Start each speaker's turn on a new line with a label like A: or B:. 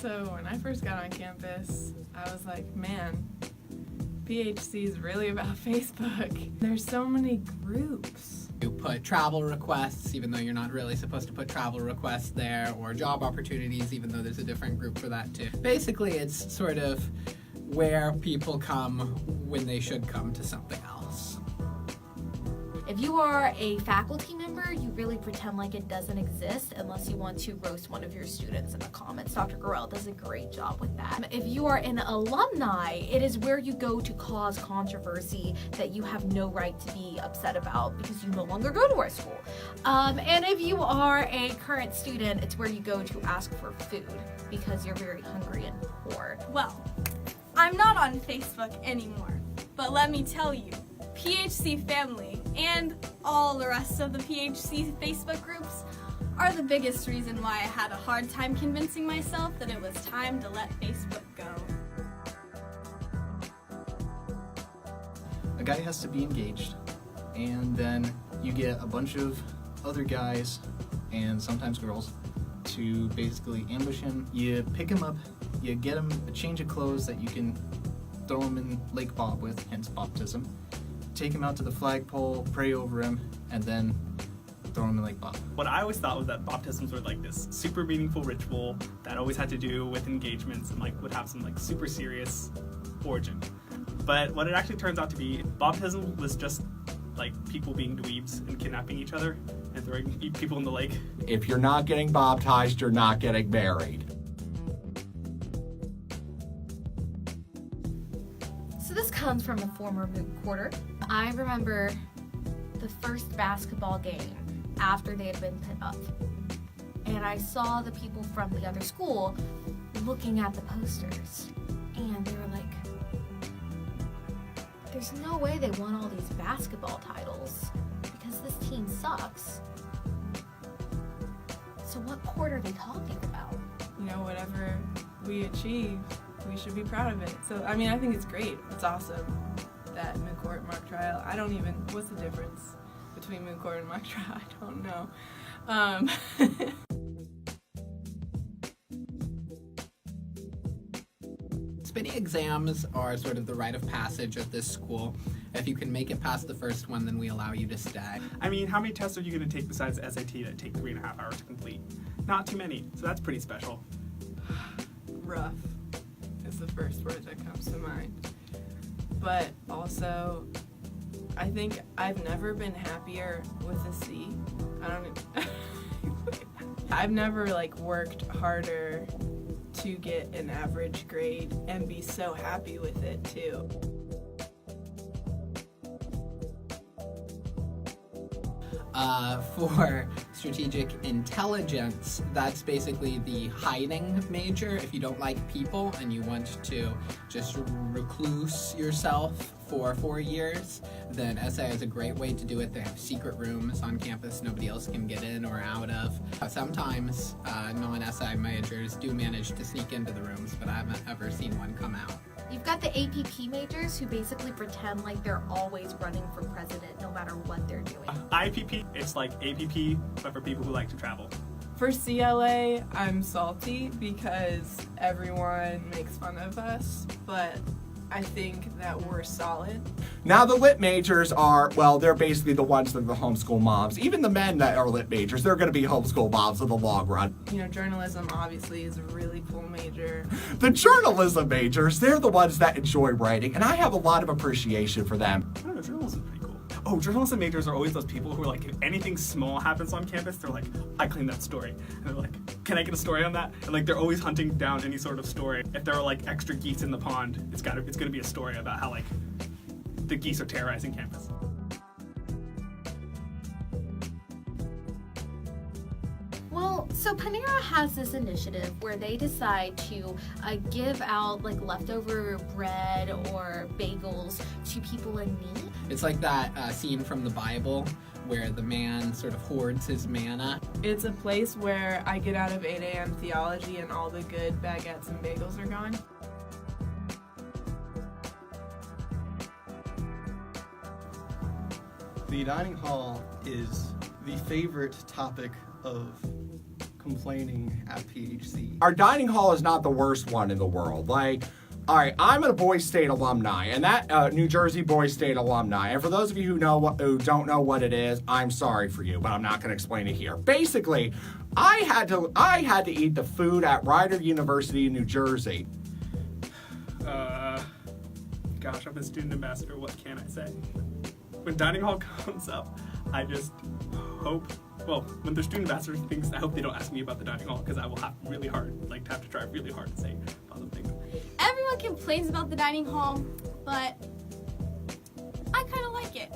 A: So when I first got on campus, I was like, man, PHC is really about Facebook. There's so many groups.
B: You put travel requests, even though you're not really supposed to put travel requests there, or job opportunities, even though there's a different group for that too. Basically, it's sort of where people come when they should come to something else.
C: If you are a faculty member, you really pretend like it doesn't exist unless you want to roast one of your students in the comments. Dr. Herald does a great job with that. If you are an alumni, it is where you go to cause controversy that you have no right to be upset about because you no longer go to our school. And if you are a current student, it's where you go to ask for food because you're very hungry and poor.
D: Well, I'm not on Facebook anymore, but let me tell you, PHC family and all the rest of the PHC Facebook groups are the biggest reason why I had a hard time convincing myself that it was time to let Facebook go.
E: A guy has to be engaged, and then you get a bunch of other guys, and sometimes girls, to basically ambush him. You pick him up, you get him a change of clothes that you can throw him in Lake Bob with, hence baptism. Take him out to the flagpole, pray over him, and then throw him in Lake Bob.
F: What I always thought was that baptisms were like this super meaningful ritual that always had to do with engagements and like would have some like super serious origin. But what it actually turns out to be, baptism was just like people being dweebs and kidnapping each other and throwing people in the lake.
G: If you're not getting baptized, you're not getting married.
C: So this comes from a former moot quarter. I remember the first basketball game after they had been put up. And I saw the people from the other school looking at the posters. And they were like, there's no way they won all these basketball titles because this team sucks. So what court are they talking about?
A: You know, whatever we achieve, we should be proud of it. So, I mean, I think it's great. It's awesome that moot court mock trial. What's the difference between moot court and mock trial? I don't know.
B: Spitty exams are sort of the rite of passage at this school. If you can make it past the first one, then we allow you to stay.
F: I mean, how many tests are you going to take besides the SAT that take 3.5 hours to complete? Not too many, so that's pretty special.
A: Rough is the first word that comes to mind. But also, I think I've never been happier with a C. I've never worked harder to get an average grade and be so happy with it too.
B: For strategic intelligence, that's basically the hiding major. If you don't like people and you want to just recluse yourself for 4 years, then SA is a great way to do it. They have secret rooms on campus nobody else can get in or out of. Sometimes non-SI majors do manage to sneak into the rooms, but I haven't ever seen one come out.
C: You've got the APP majors who basically pretend like they're always running for president no matter what they're doing.
F: IPP, it's like APP, but for people who like to travel.
A: For CLA, I'm salty because everyone makes fun of us, but I think that we're solid.
G: Now the lit majors are, well, they're basically the ones that are the homeschool moms. Even the men that are lit majors, they're going to be homeschool moms in the long run.
A: You know, journalism obviously is a really cool major.
G: The journalism majors, they're the ones that enjoy writing, and I have a lot of appreciation for them.
F: I don't know, journalism is pretty cool. Oh, journalism majors are always those people who are like, if anything small happens on campus, they're like, I claim that story. And they're like, can I get a story on that? And they're always hunting down any sort of story. If there are extra geese in the pond, it's gonna be a story about how the geese are terrorizing campus.
C: Well, so Panera has this initiative where they decide to give out leftover bread or bagels to people in need.
B: It's like that scene from the Bible where the man sort of hoards his manna.
A: It's a place where I get out of 8 a.m. theology and all the good baguettes and bagels are gone.
E: The dining hall is the favorite topic of complaining at PHC.
G: Our dining hall is not the worst one in the world. Like, all right, I'm a Boys State alumni, and that New Jersey Boys State alumni. And for those of you who don't know what it is, I'm sorry for you, but I'm not going to explain it here. Basically, I had to eat the food at Rider University in New Jersey.
F: Gosh, I'm a student ambassador. What can I say? When dining hall comes up, I just hope. Well, when they're student ambassador things, I hope they don't ask me about the dining hall because I will have to try really hard to say positive things.
D: Everyone complains about the dining hall, but I kind of like it.